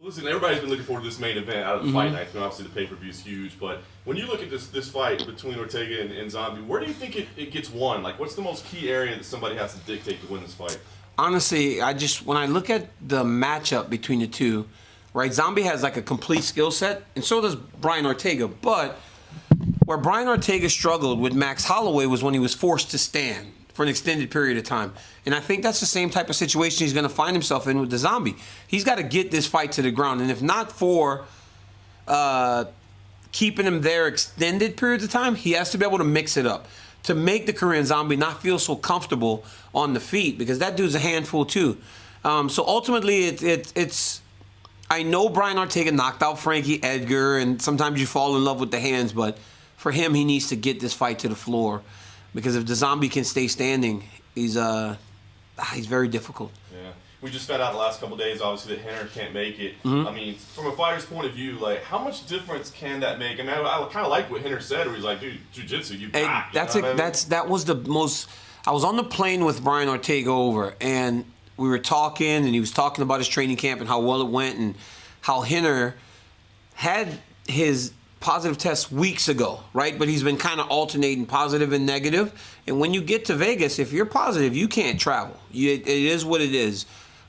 Listen, everybody's been looking forward to this main event out of the fight night. I mean, obviously, the pay-per-view is huge, but when you look at this fight between Ortega and Zombie, where do you think it gets won? Like, what's the most key area that somebody has to dictate to win this fight? Honestly, when I look at the matchup between the two, right, Zombie has like a complete skill set, and so does Brian Ortega. But where Brian Ortega struggled with Max Holloway was when he was forced to stand for an extended period of time. And I think that's the same type of situation he's going to find himself in with the Zombie. He's got to get this fight to the ground. And if not for keeping him there extended periods of time, he has to be able to mix it up to make the Korean Zombie not feel so comfortable on the feet, because that dude's a handful too. So ultimately, it's I know Brian Ortega knocked out Frankie Edgar, and sometimes you fall in love with the hands, but for him, he needs to get this fight to the floor. Because if the Zombie can stay standing, he's very difficult. Yeah, we just found out the last couple of days, obviously, that Henner can't make it. I mean, from a fighter's point of view, like, how much difference can that make? I mean, I kind of like what Henner said, where he's like, "Dude, jiu-jitsu, you got." That was the most. I was on the plane with Brian Ortega over, and we were talking, and he was talking about his training camp and how well it went, and how Henner had his positive tests weeks ago, right? But he's been kind of alternating positive and negative. And when you get to Vegas, if you're positive, you can't travel. It is what it is.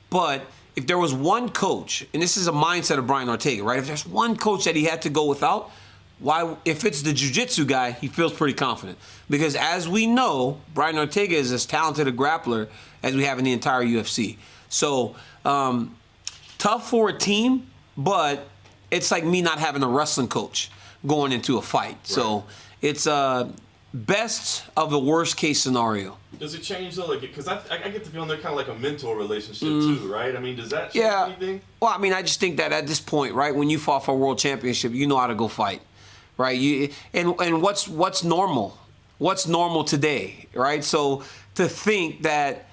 But if there was one coach, and this is a mindset of Brian Ortega, right? If there's one coach that he had to go without, why? If it's the jiu-jitsu guy, he feels pretty confident. Because as we know, Brian Ortega is as talented a grappler as we have in the entire UFC. So tough for a team, but it's like me not having a wrestling coach going into a fight. Right. So it's best of the worst case scenario. Does it change though? Like, because I get the feeling they're kind of like a mentor relationship too, right? I mean, does that change anything? Well, I mean, I just think that at this point, right, when you fought for a world championship, you know how to go fight, right? And what's normal? What's normal today, right? So to think that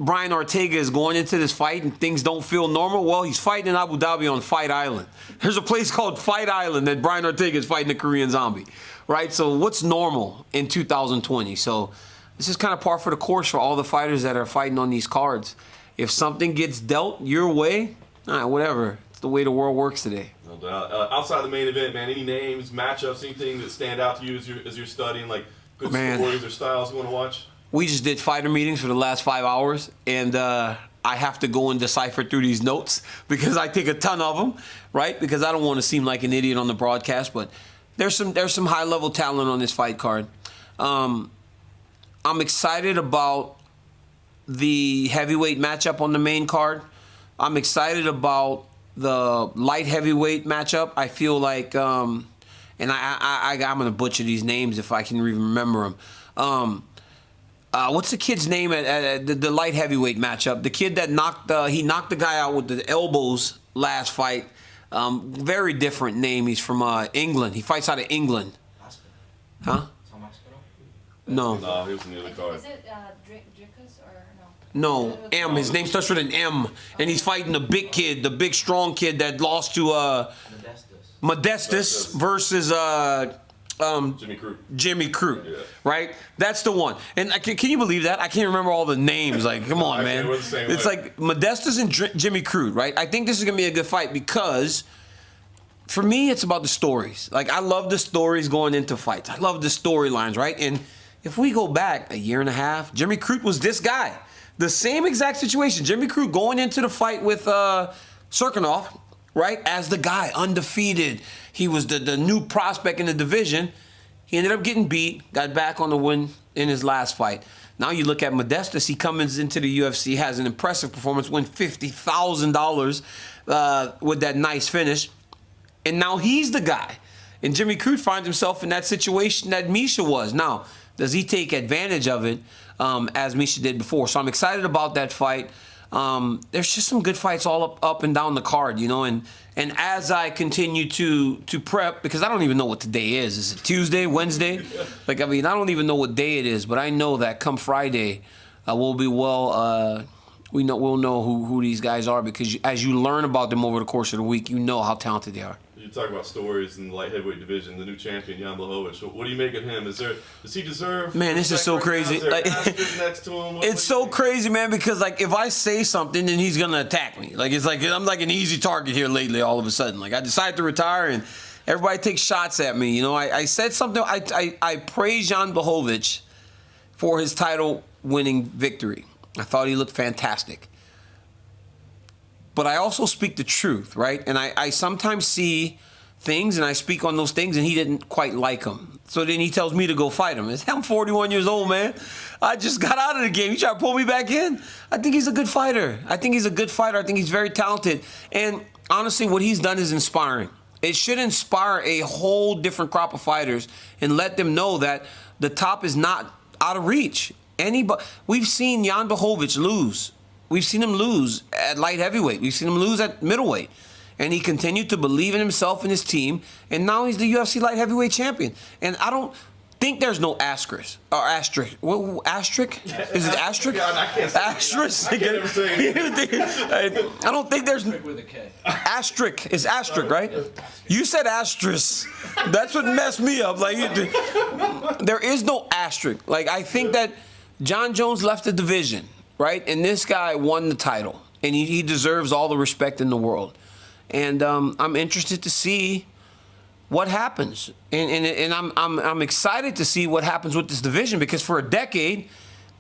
Brian Ortega is going into this fight and things don't feel normal, well, he's fighting in Abu Dhabi on Fight Island. There's a place called Fight Island that Brian Ortega is fighting the Korean Zombie, right? So what's normal in 2020? So this is kind of par for the course for all the fighters that are fighting on these cards. If something gets dealt your way, whatever. It's the way the world works today. No doubt. Outside the main event, man, any names, matchups, anything that stand out to you as you're studying, like good stories or styles you want to watch? We just did fighter meetings for the last 5 hours, and I have to go and decipher through these notes because I take a ton of them, right? Because I don't want to seem like an idiot on the broadcast, but there's some high-level talent on this fight card. I'm excited about the heavyweight matchup on the main card. I'm excited about the light heavyweight matchup. I feel like, and I'm going to butcher these names if I can even remember them. What's the kid's name at the light heavyweight matchup? The kid that knocked the guy out with the elbows last fight. Very different name. He's from England. He fights out of England. Huh? No. No, he was in the other card. Is it Dricus or no? No, M. His name starts with an M, and he's fighting the big kid, the big strong kid that lost to Modestus versus Jimmy Crute, yeah. Right? That's the one. And can you believe that? I can't remember all the names. Like, come on, man. It's like Modestus and Jimmy Crute, right? I think this is going to be a good fight because, for me, it's about the stories. Like, I love the stories going into fights. I love the storylines, right? And if we go back a year and a half, Jimmy Crute was this guy. The same exact situation. Jimmy Crute going into the fight with Serkinov, right, as the guy, undefeated. He was the new prospect in the division. He ended up getting beat, got back on the win in his last fight. Now you look at Modestus, he comes into the UFC, has an impressive performance, win $50,000 with that nice finish. And now he's the guy. And Jimmy Crute finds himself in that situation that Misha was. Now, does he take advantage of it as Misha did before? So I'm excited about that fight. There's just some good fights all up and down the card, you know, and as I continue to prep, because I don't even know what today is. Is it Tuesday, Wednesday? Like, I mean, I don't even know what day it is, but I know that come Friday, we'll know who these guys are, because as you learn about them over the course of the week, you know how talented they are. You you talk about stories in the light heavyweight division, the new champion, Jan Blachowicz. What do you make of him? Does he deserve? Man, this is so crazy. Is there an asterisk next to him? It's so crazy, man, because like if I say something, then he's gonna attack me. Like it's like I'm like an easy target here lately. All of a sudden, like I decided to retire, and everybody takes shots at me. You know, I said something. I praise Jan Blachowicz for his title-winning victory. I thought he looked fantastic. But I also speak the truth, right? And I sometimes see things and I speak on those things and he didn't quite like them. So then he tells me to go fight him. I'm 41 years old, man. I just got out of the game. You try to pull me back in? I think he's a good fighter. I think he's very talented. And honestly, what he's done is inspiring. It should inspire a whole different crop of fighters and let them know that the top is not out of reach. We've seen Jan Blachowicz lose. We've seen him lose at light heavyweight. We've seen him lose at middleweight. And he continued to believe in himself and his team. And now he's the UFC light heavyweight champion. And I don't think there's no asterisk. Or asterisk. What, asterisk? Is it asterisk? God, I can't say asterisk? I can't ever say it. I don't think there's... With a K. Asterisk. It's asterisk, right? You said asterisk. That's what messed me up. Like, there is no asterisk. Like, I think that John Jones left the division. Right? And this guy won the title. And he deserves all the respect in the world. And I'm interested to see what happens. And I'm excited to see what happens with this division because for a decade,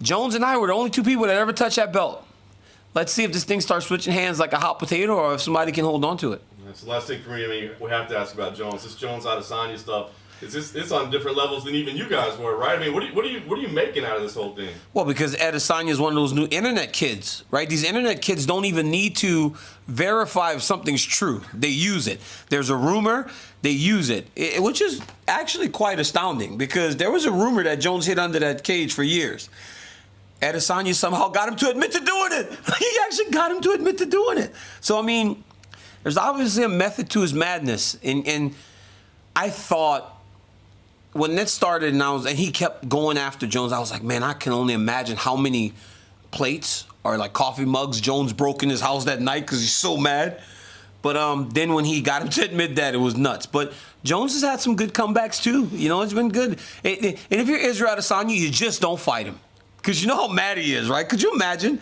Jones and I were the only two people that ever touched that belt. Let's see if this thing starts switching hands like a hot potato or if somebody can hold on to it. That's the last thing for me. I mean, we have to ask about Jones. This Jones Adesanya stuff. It's on different levels than even you guys were, right? I mean, what are you making out of this whole thing? Well, because Adesanya is one of those new internet kids, right? These internet kids don't even need to verify if something's true. They use it. There's a rumor, they use it, which is actually quite astounding because there was a rumor that Jones hid under that cage for years. Adesanya somehow got him to admit to doing it. He actually got him to admit to doing it. So, I mean, there's obviously a method to his madness. And I thought... when that started and he kept going after Jones, I was like, man, I can only imagine how many plates or like coffee mugs Jones broke in his house that night because he's so mad. But then when he got him to admit that, it was nuts. But Jones has had some good comebacks too. You know, it's been good. And if you're Israel Adesanya, you just don't fight him because you know how mad he is, right? Could you imagine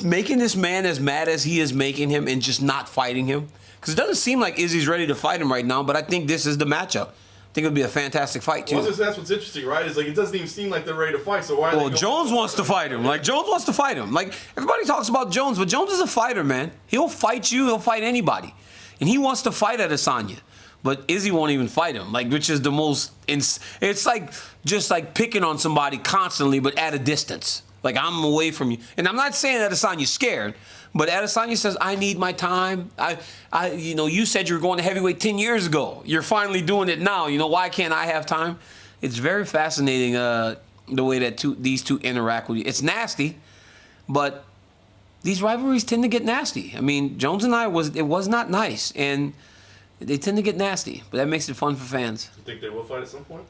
making this man as mad as he is making him and just not fighting him? Because it doesn't seem like Izzy's ready to fight him right now, but I think this is the matchup. I think it would be a fantastic fight, too. Well, that's what's interesting, right? It's like it doesn't even seem like they're ready to fight, so why are they going Jones wants to fight him. Like, Jones wants to fight him. Like, everybody talks about Jones, but Jones is a fighter, man. He'll fight you. He'll fight anybody. And he wants to fight Adesanya. But Izzy won't even fight him, like, which is the most... It's like just like picking on somebody constantly, but at a distance. Like, I'm away from you. And I'm not saying Adesanya's scared, but Adesanya says, I need my time. You know, you said you were going to heavyweight 10 years ago. You're finally doing it now. You know, why can't I have time? It's very fascinating the way that these two interact with you. It's nasty, but these rivalries tend to get nasty. I mean, Jones and it was not nice, and they tend to get nasty, but that makes it fun for fans. You think they will fight at some point?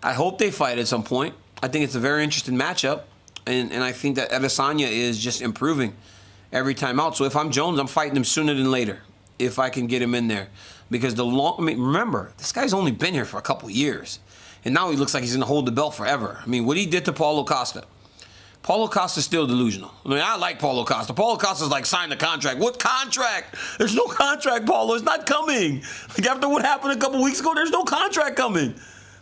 I hope they fight at some point. I think it's a very interesting matchup, and I think that Adesanya is just improving every time out. So if I'm Jones, I'm fighting him sooner than later if I can get him in there. Because remember, this guy's only been here for a couple years. And now he looks like he's going to hold the belt forever. I mean, what he did to Paulo Costa. Paulo Costa's still delusional. I mean, I like Paulo Costa. Paulo Costa's like, sign the contract. What contract? There's no contract, Paulo. It's not coming. Like, after what happened a couple weeks ago, there's no contract coming.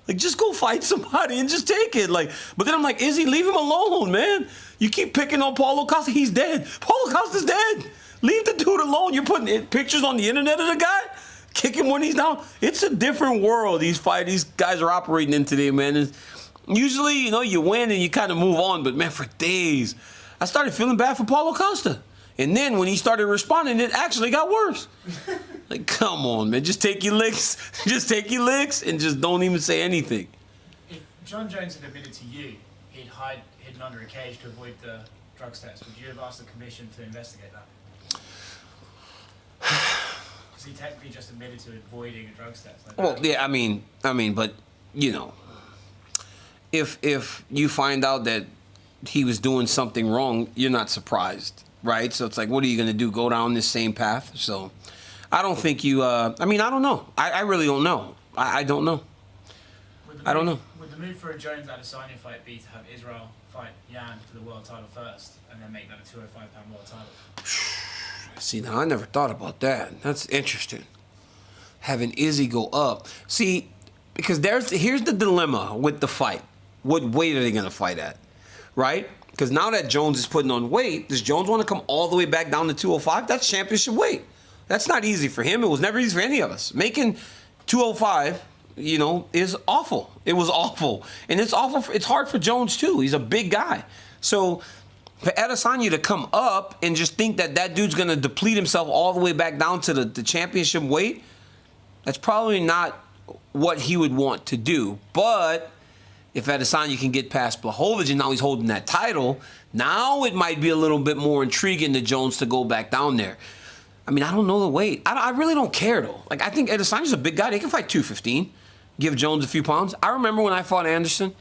Like, just go fight somebody and just take it. Like, but then I'm like, Izzy, leave him alone, man. You keep picking on Paulo Costa. He's dead. Paulo Costa's dead. Leave the dude alone. You're putting pictures on the internet of the guy. Kick him when he's down. It's a different world these guys are operating in today, man. Usually, you know, you win and you kind of move on. But, man, for days, I started feeling bad for Paulo Costa. And then when he started responding, it actually got worse. Like, come on, man. Just take your licks. Just take your licks and just don't even say anything. If John Jones had admitted to you he'd hidden under a cage to avoid the drug test, would you have asked the commission to investigate that? Because he technically just admitted to avoiding a drug test. Like well, yeah, I mean, but, you know, if you find out that he was doing something wrong, you're not surprised, right? So it's like, what are you going to do, go down this same path? So I don't think you. I mean, I don't know. I really don't know. I don't know. I don't know. Would the move for a Jones-Adesanya fight be to have Israel fight Yan for the world title first, and then make that a 205-pound world title? See, now I never thought about that. That's interesting. Having Izzy go up. See, because here's the dilemma with the fight. What weight are they going to fight at? Right? Because now that Jones is putting on weight, does Jones want to come all the way back down to 205? That's championship weight. That's not easy for him. It was never easy for any of us. Making 205, is awful. It was awful. And it's awful. It's hard for Jones, too. He's a big guy. So for Adesanya to come up and just think that dude's going to deplete himself all the way back down to the championship weight, that's probably not what he would want to do. But if Adesanya can get past Blachowicz and now he's holding that title, now it might be a little bit more intriguing to Jones to go back down there. I mean, I don't know the weight. I really don't care, though. Like, I think Adesanya's a big guy. They can fight 215, give Jones a few pounds. I remember when I fought Anderson,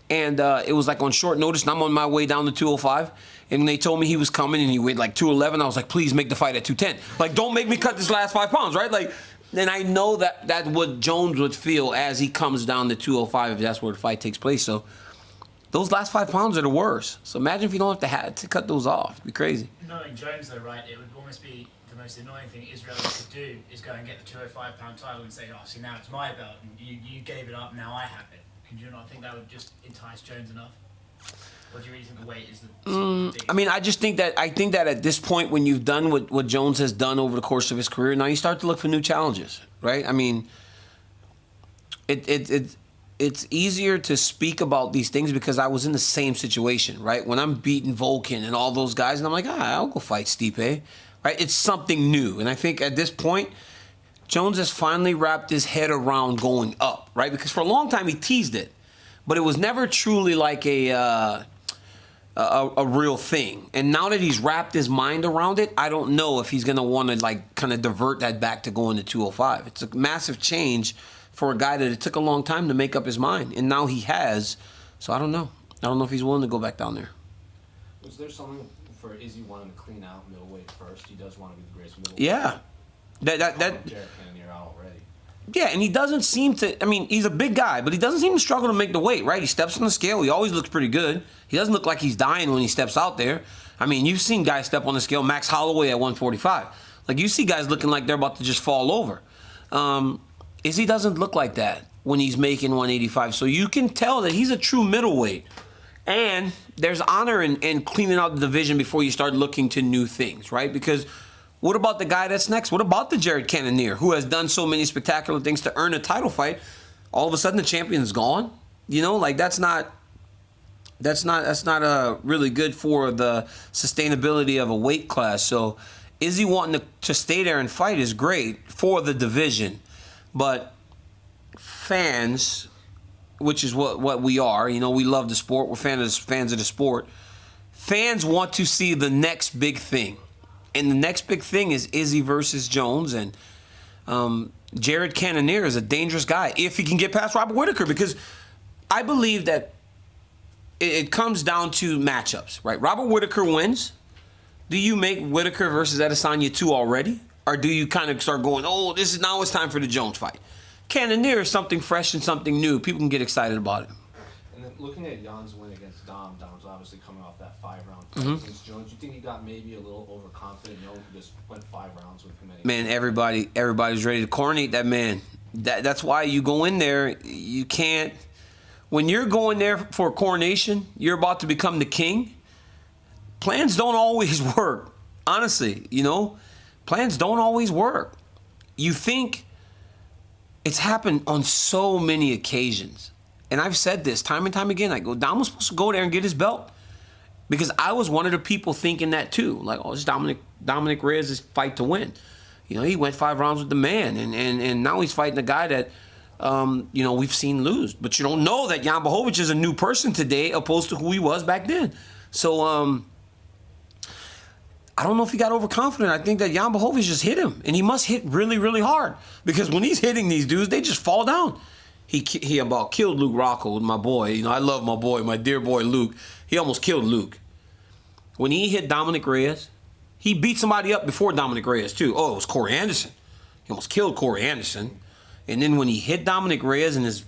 and it was like on short notice, and I'm on my way down to 205, and they told me he was coming, and he weighed like 211. I was like, please make the fight at 210. Like, don't make me cut this last 5 pounds, right? Like, and I know that's what Jones would feel as he comes down to 205 if that's where the fight takes place. So those last 5 pounds are the worst. So imagine if you don't have to cut those off. It'd be crazy. Knowing Jones, though, right, it would almost be the most annoying thing Israel could do is go and get the 205-pound title and say, oh, see, now it's my belt, and you gave it up, now I have it. Could you not think that would just entice Jones enough? Or do you really think the weight is the biggest? I mean, I think that at this point, when you've done what Jones has done over the course of his career, now you start to look for new challenges, right? I mean, it's easier to speak about these things because I was in the same situation, right? When I'm beating Volkan and all those guys, and I'm like, I'll go fight Stipe, right? It's something new. And I think at this point, Jones has finally wrapped his head around going up, right? Because for a long time, he teased it. But it was never truly like a real thing. And now that he's wrapped his mind around it, I don't know if he's going to want to like kind of divert that back to going to 205. It's a massive change for a guy that it took a long time to make up his mind. And now he has. So I don't know. I don't know if he's willing to go back down there. Was there something for Izzy wanting to clean out middleweight first? He does want to be the greatest middleweight. Yeah. That Jared Cannonier out already. Yeah, and he doesn't seem to, I mean, he's a big guy, but he doesn't seem to struggle to make the weight, right? He steps on the scale. He always looks pretty good. He doesn't look like he's dying when he steps out there. I mean, you've seen guys step on the scale, Max Holloway at 145. Like, you see guys looking like they're about to just fall over. Izzy doesn't look like that when he's making 185. So you can tell that he's a true middleweight. And there's honor in cleaning out the division before you start looking to new things, right? Because what about the guy that's next? What about the Jared Cannonier, who has done so many spectacular things to earn a title fight? All of a sudden, the champion is gone. Like that's not really good for the sustainability of a weight class. So, Izzy wanting to stay there and fight is great for the division, but fans, which is what we are, we love the sport. We're fans of the sport. Fans want to see the next big thing. And the next big thing is Izzy versus Jones. And Jared Cannonier is a dangerous guy if he can get past Robert Whittaker. Because I believe that it comes down to matchups, right? Robert Whittaker wins. Do you make Whittaker versus Adesanya 2 already? Or do you kind of start going, now it's time for the Jones fight? Cannonier is something fresh and something new. People can get excited about it. And then looking at Jan's win against Dom's obviously coming off that 5-round fight against Jones. You think he got maybe a little overconfident? He just went 5 rounds with him. Man, everybody's ready to coronate that man. That's why you go in there. You can't. When you're going there for a coronation, you're about to become the king. Plans don't always work. Honestly, plans don't always work. You think it's happened on so many occasions. And I've said this time and time again. I go, Dom was supposed to go there and get his belt. Because I was one of the people thinking that too. Like, it's Dominic Reyes' fight to win. He went 5 rounds with the man. And now he's fighting a guy that, we've seen lose. But you don't know that Jan Blachowicz is a new person today opposed to who he was back then. So, I don't know if he got overconfident. I think that Jan Blachowicz just hit him. And he must hit really, really hard. Because when he's hitting these dudes, they just fall down. He about killed Luke Rocco with my boy. I love my boy, my dear boy Luke. He almost killed Luke. When he hit Dominic Reyes, he beat somebody up before Dominic Reyes too. Oh, it was Corey Anderson. He almost killed Corey Anderson. And then when he hit Dominic Reyes and his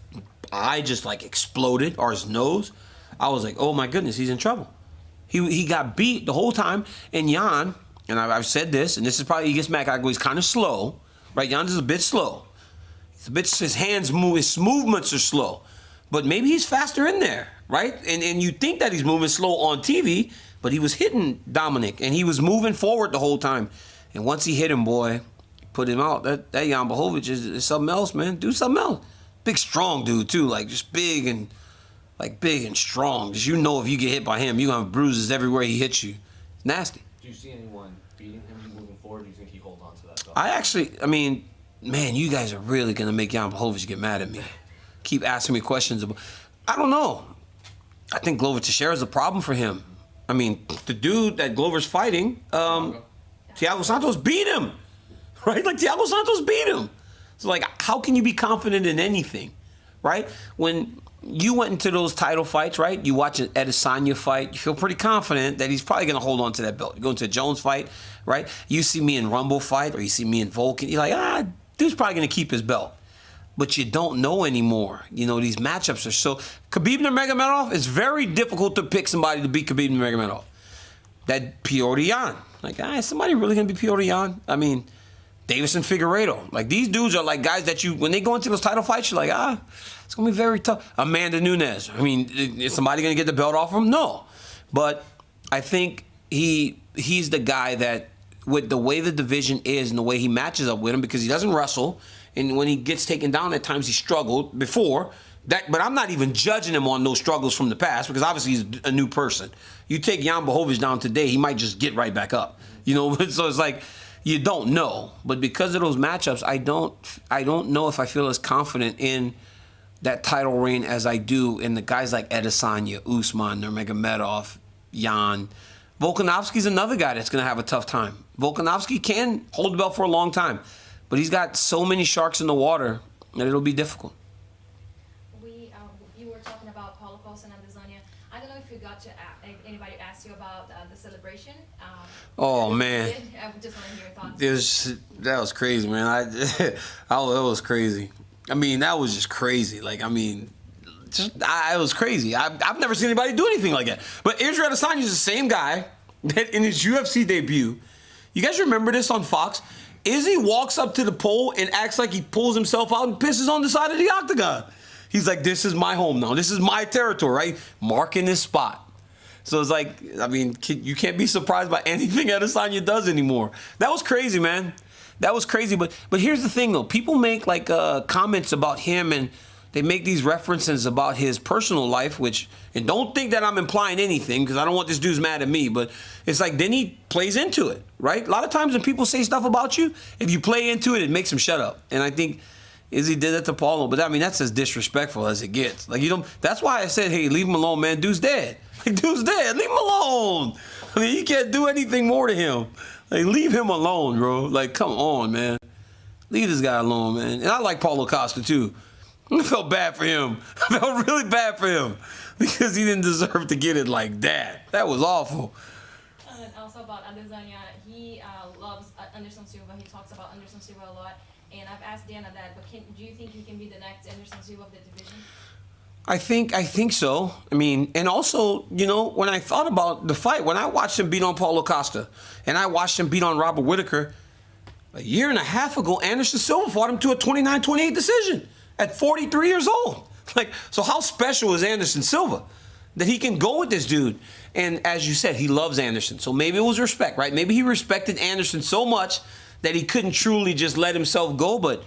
eye just like exploded, or his nose, I was like, oh my goodness, he's in trouble. He got beat the whole time. And Jan, and I've said this, and this is probably, he gets mad, I go, he's kind of slow, right? Jan is a bit slow. His hands move, his movements are slow. But maybe he's faster in there, right? And you think that he's moving slow on TV, but he was hitting Dominic, and he was moving forward the whole time. And once he hit him, boy, put him out. That Jan Blachowicz is something else, man. Do something else. Big, strong dude, too. Like, just big and strong. Just, you know, if you get hit by him, you're going to have bruises everywhere he hits you. It's nasty. Do you see anyone beating him moving forward? Do you think he holds on to that belt? I mean, man, you guys are really going to make Jan Blachowicz get mad at me. Keep asking me questions about. I don't know. I think Glover Teixeira is a problem for him. I mean, the dude that Glover's fighting, Thiago Santos beat him, right? Like, Thiago Santos beat him. So, like, how can you be confident in anything, right? When you went into those title fights, right? You watch an Adesanya fight, you feel pretty confident that he's probably going to hold on to that belt. You go into a Jones fight, right? You see me in Rumble fight, or you see me in Vulcan, you're like, dude's probably going to keep his belt. But you don't know anymore. You know, these matchups are so... Khabib Nurmagomedov, it's very difficult to pick somebody to beat Khabib Nurmagomedov. That Piotr Jan. Like, is somebody really going to be Piotr Jan? I mean, Davison Figueiredo. Like, these dudes are like guys that you... When they go into those title fights, you're like, it's going to be very tough. Amanda Nunes. I mean, is somebody going to get the belt off him? No. But I think he's the guy that, with the way the division is and the way he matches up with him, because he doesn't wrestle... And when he gets taken down, at times he struggled before. But I'm not even judging him on those struggles from the past, because obviously he's a new person. You take Jan Blachowicz down today, he might just get right back up. You know, so it's like you don't know. But because of those matchups, I don't know if I feel as confident in that title reign as I do in the guys like Adesanya, Usman, Nurmagomedov, Jan. Volkanovski's another guy that's going to have a tough time. Volkanovski can hold the belt for a long time. But he's got so many sharks in the water that it'll be difficult. You were talking about Paulo Costa and Adesanya. I don't know if you got to anybody asked you about the celebration. Oh man! I just want to hear your thoughts. That was crazy, man. That was crazy. I mean, that was just crazy. Like, I mean, it was crazy. I've never seen anybody do anything like that. But Israel Adesanya is the same guy that in his UFC debut. You guys remember this on Fox? Izzy walks up to the pole and acts like he pulls himself out and pisses on the side of the octagon. He's like, this is my home now. This is my territory, right? Marking his spot. So it's like, I mean, you can't be surprised by anything Adesanya does anymore. That was crazy, man. That was crazy. But here's the thing, though. People make, like, comments about him, and they make these references about his personal life, and don't think that I'm implying anything, because I don't want this dude's mad at me, but it's like, then he plays into it, right? A lot of times when people say stuff about you, if you play into it, it makes them shut up. And I think Izzy did that to Paulo, but I mean, that's as disrespectful as it gets. Like, that's why I said, hey, leave him alone, man. Dude's dead. Like, dude's dead. Leave him alone. I mean, you can't do anything more to him. Like, leave him alone, bro. Like, come on, man. Leave this guy alone, man. And I like Paulo Costa, too. I felt bad for him. I felt really bad for him because he didn't deserve to get it like that. That was awful. And also about Adesanya, he loves Anderson Silva. He talks about Anderson Silva a lot. And I've asked Dana that, but do you think he can be the next Anderson Silva of the division? I think so. I mean, and also, you know, when I thought about the fight, when I watched him beat on Paulo Costa and I watched him beat on Robert Whittaker, a year and a half ago, Anderson Silva fought him to a 29-28 decision. At 43 years old. Like, so how special is Anderson Silva that he can go with this dude? And as you said, he loves Anderson. So maybe it was respect, right? Maybe he respected Anderson so much that he couldn't truly just let himself go. But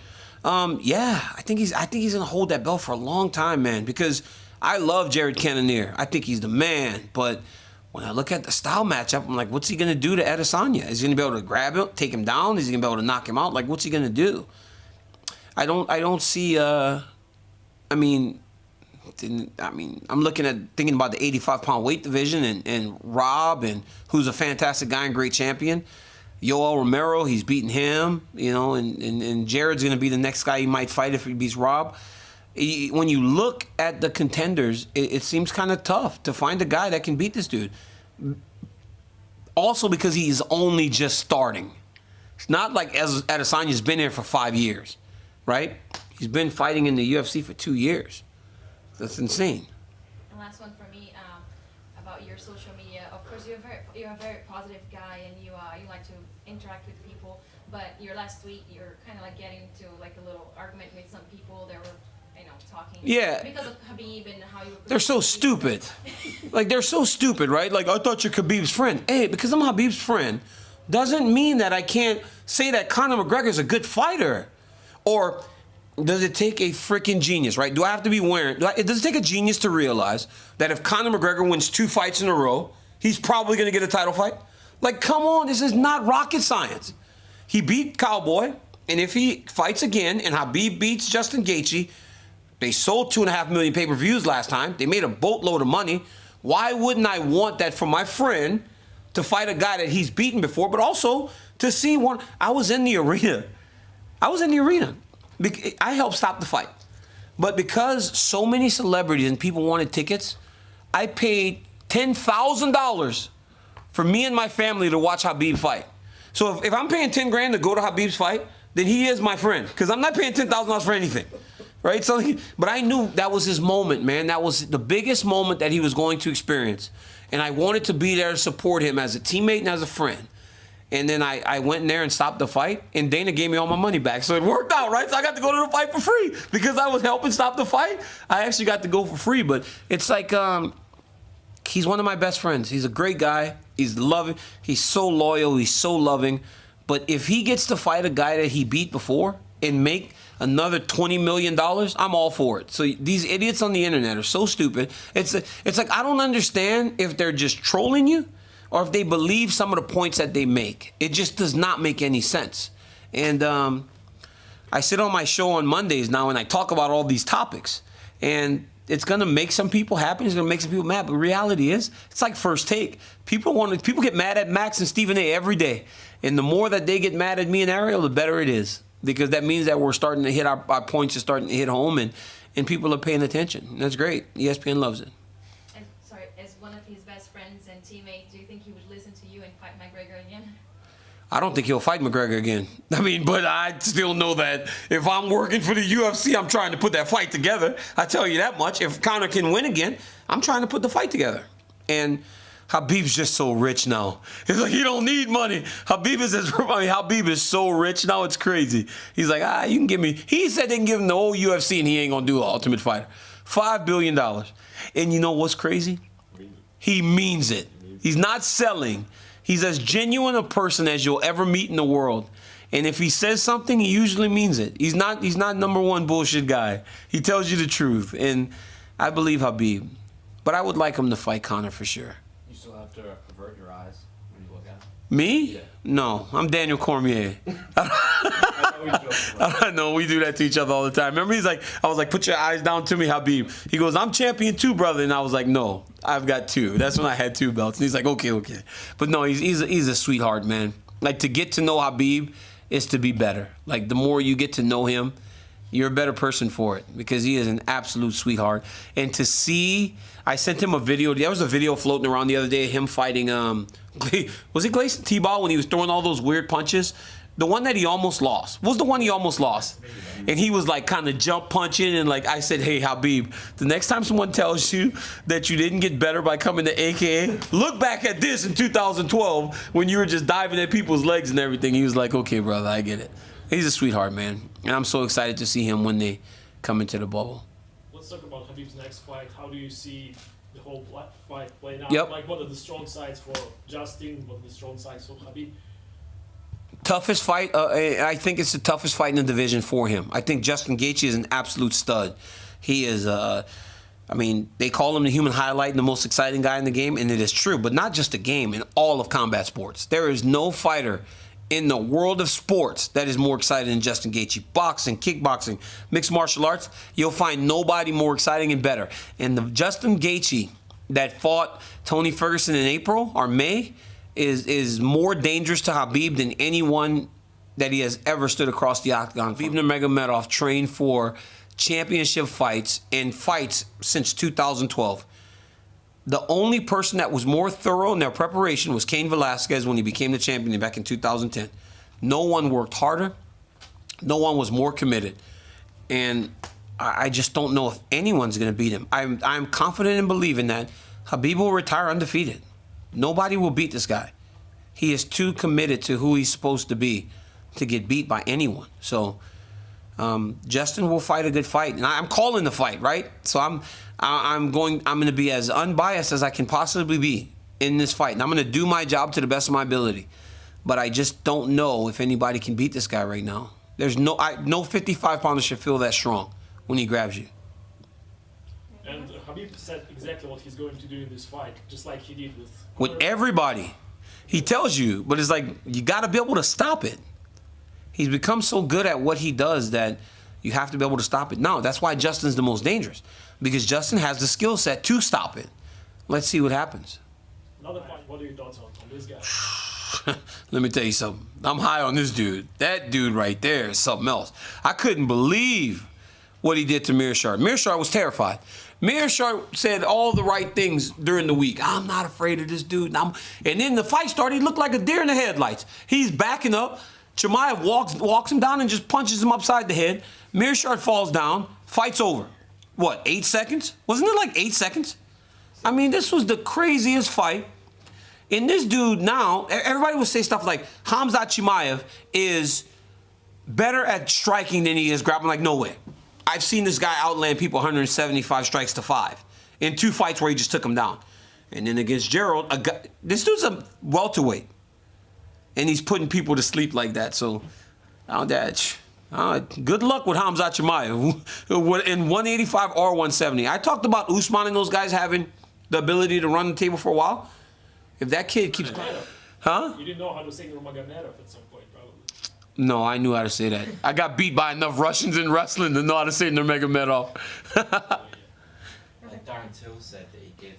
yeah, I think he's gonna hold that belt for a long time, man. Because I love Jared Cannonier. I think he's the man. But when I look at the style matchup, I'm like, what's he gonna do to Adesanya? Is he gonna be able to grab him, take him down? Is he gonna be able to knock him out? Like, what's he gonna do? I don't see. I'm looking at thinking about the 85-pound weight division and Rob, and who's a fantastic guy and great champion. Yoel Romero, he's beating him, you know, and Jared's going to be the next guy he might fight if he beats Rob. When you look at the contenders, it seems kind of tough to find a guy that can beat this dude. Also because he's only just starting. It's not like Adesanya's been there for 5 years, right? He's been fighting in the UFC for 2 years. That's insane. And last one for me, about your social media. Of course, you're a very positive guy, and you like to interact with people. But your last tweet, you're kind of like getting into like a little argument with some people. They were, talking. Yeah. Because of Khabib and how you. They're so stupid. Like, they're so stupid, right? Like, I thought you're Khabib's friend. Hey, because I'm Khabib's friend doesn't mean that I can't say that Conor McGregor's a good fighter. Or does it take a freaking genius, right? Do I have to be wearing... Does it take a genius to realize that if Conor McGregor wins 2 fights in a row, he's probably going to get a title fight? Like, come on, this is not rocket science. He beat Cowboy, and if he fights again and Khabib beats Justin Gaethje, they sold 2.5 million pay-per-views last time. They made a boatload of money. Why wouldn't I want that for my friend to fight a guy that he's beaten before, but also to see one... I was in the arena. I helped stop the fight. But because so many celebrities and people wanted tickets, I paid $10,000 for me and my family to watch Khabib fight. So if I'm paying 10 grand to go to Khabib's fight, then he is my friend. Because I'm not paying $10,000 for anything. Right? So, but I knew that was his moment, man. That was the biggest moment that he was going to experience. And I wanted to be there to support him as a teammate and as a friend. And then I went in there and stopped the fight, and Dana gave me all my money back. So it worked out, right? So I got to go to the fight for free. Because I was helping stop the fight, I actually got to go for free. But it's like, he's one of my best friends. He's a great guy. He's loving. He's so loyal. He's so loving. But if he gets to fight a guy that he beat before and make another $20 million, I'm all for it. So these idiots on the internet are so stupid. It's like, I don't understand if they're just trolling you or if they believe some of the points that they make. It just does not make any sense. And I sit on my show on Mondays now and I talk about all these topics. And it's going to make some people happy. It's going to make some people mad. But reality is, it's like First Take. People get mad at Max and Stephen A. every day. And the more that they get mad at me and Ariel, the better it is. Because that means that we're starting to hit our points are starting to hit home and people are paying attention. And that's great. ESPN loves it. And sorry, as one of his best friends and teammates, do you think he would listen to you and fight McGregor again? I don't think he'll fight McGregor again. But I still know that if I'm working for the UFC, I'm trying to put that fight together. I tell you that much. If Conor can win again, I'm trying to put the fight together. And Khabib's just so rich now. It's like he don't need money. Khabib is so rich now, it's crazy. He's like, you can give me. He said they can give him the whole UFC and he ain't gonna do an Ultimate Fighter. $5 billion. And you know what's crazy? He means it. He's not selling. He's as genuine a person as you'll ever meet in the world. And if he says something, he usually means it. He's not #1 bullshit guy. He tells you the truth. And I believe Khabib. But I would like him to fight Conor for sure. You still have to avert your eyes when you look at him? Me? Yeah. No, I'm Daniel Cormier. I know we do that to each other all the time. Remember, I was like, put your eyes down to me, Khabib. He goes, I'm champion too, brother. And I was like, no, I've got 2. That's when I had 2 belts. And he's like, okay. But no, he's a sweetheart, man. Like, to get to know Khabib is to be better. Like, the more you get to know him, you're a better person for it because he is an absolute sweetheart. And to see, I sent him a video. There was a video floating around the other day of him fighting, was it Gleison Tibau when he was throwing all those weird punches? The one that he almost lost. What was the one he almost lost? And he was like kind of jump punching and like I said, hey, Khabib, the next time someone tells you that you didn't get better by coming to AKA, look back at this in 2012 when you were just diving at people's legs and everything. He was like, okay, brother, I get it. He's a sweetheart, man. And I'm so excited to see him when they come into the bubble. Let's talk about Khabib's next fight. How do you see the whole fight playing out? Yep. Like, what are the strong sides for Justin? What are the strong sides for Khabib? Toughest fight, I think it's the toughest fight in the division for him. I think Justin Gaethje is an absolute stud. He is, they call him the human highlight and the most exciting guy in the game, and it is true. But not just the game, in all of combat sports. There is no fighter in the world of sports that is more exciting than Justin Gaethje. Boxing, kickboxing, mixed martial arts, you'll find nobody more exciting and better. And the Justin Gaethje that fought Tony Ferguson in April or May is more dangerous to Khabib than anyone that he has ever stood across the octagon. Khabib Nurmagomedov trained for championship fights and fights since 2012. The only person that was more thorough in their preparation was Cain Velasquez when he became the champion back in 2010. No one worked harder. No one was more committed. And I just don't know if anyone's going to beat him. I'm confident in believing that Khabib will retire undefeated. Nobody will beat this guy. He is too committed to who he's supposed to be to get beat by anyone. So Justin will fight a good fight, and I'm calling the fight, right? So I'm going to be as unbiased as I can possibly be in this fight, and I'm going to do my job to the best of my ability. But I just don't know if anybody can beat this guy right now. There's no 55-pounder should feel that strong when he grabs you. And Khabib said exactly what he's going to do in this fight, just like he did with everybody. He tells you, but it's like you got to be able to stop it. He's become so good at what he does that you have to be able to stop it. Now, that's why Justin's the most dangerous, because Justin has the skill set to stop it. Let's see what happens. Another fight, what are your thoughts on this guy? Let me tell you something. I'm high on this dude. That dude right there is something else. I couldn't believe what he did to Mearshart. Mearshart was terrified. Mearshart said all the right things during the week. I'm not afraid of this dude. And then the fight started. He looked like a deer in the headlights. He's backing up. Chimaev walks him down and just punches him upside the head. Mearshart falls down. Fight's over. What, 8 seconds? Wasn't it like 8 seconds? I mean, this was the craziest fight. And this dude now, everybody would say stuff like Khamzat Chimaev is better at striking than he is grappling. Like, no way. I've seen this guy outland people 175 strikes to 5 in 2 fights where he just took him down. And then against Gerald, this dude's a welterweight. And he's putting people to sleep like that. So, good luck with Khamzat Chimaev in 185 or 170. I talked about Usman and those guys having the ability to run the table for a while. If that kid keeps... Huh? You didn't know how to say Nurmagomedov at some point, probably. No, I knew how to say that. I got beat by enough Russians in wrestling to know how to say Nurmagomedov. Darren Till said that he'd give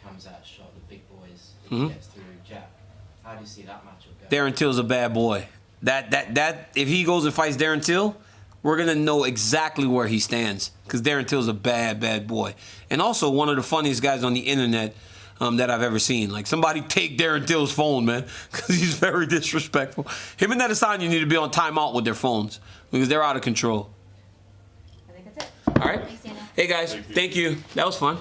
Khamzat a shot the big boys if he gets through jab. How do you see that matchup going? Darren Till's a bad boy. That if he goes and fights Darren Till, we're gonna know exactly where he stands, because Darren Till's a bad boy, and also one of the funniest guys on the internet that I've ever seen. Like, somebody take Darren Till's phone, man, because he's very disrespectful. Him and Adesanya need to be on timeout with their phones because they're out of control. I think that's it. All right. Thanks, Dana. Hey guys, thank you. That was fun.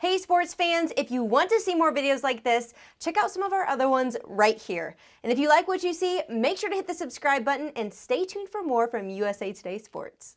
Hey sports fans, if you want to see more videos like this, check out some of our other ones right here. And if you like what you see, make sure to hit the subscribe button and stay tuned for more from USA Today Sports.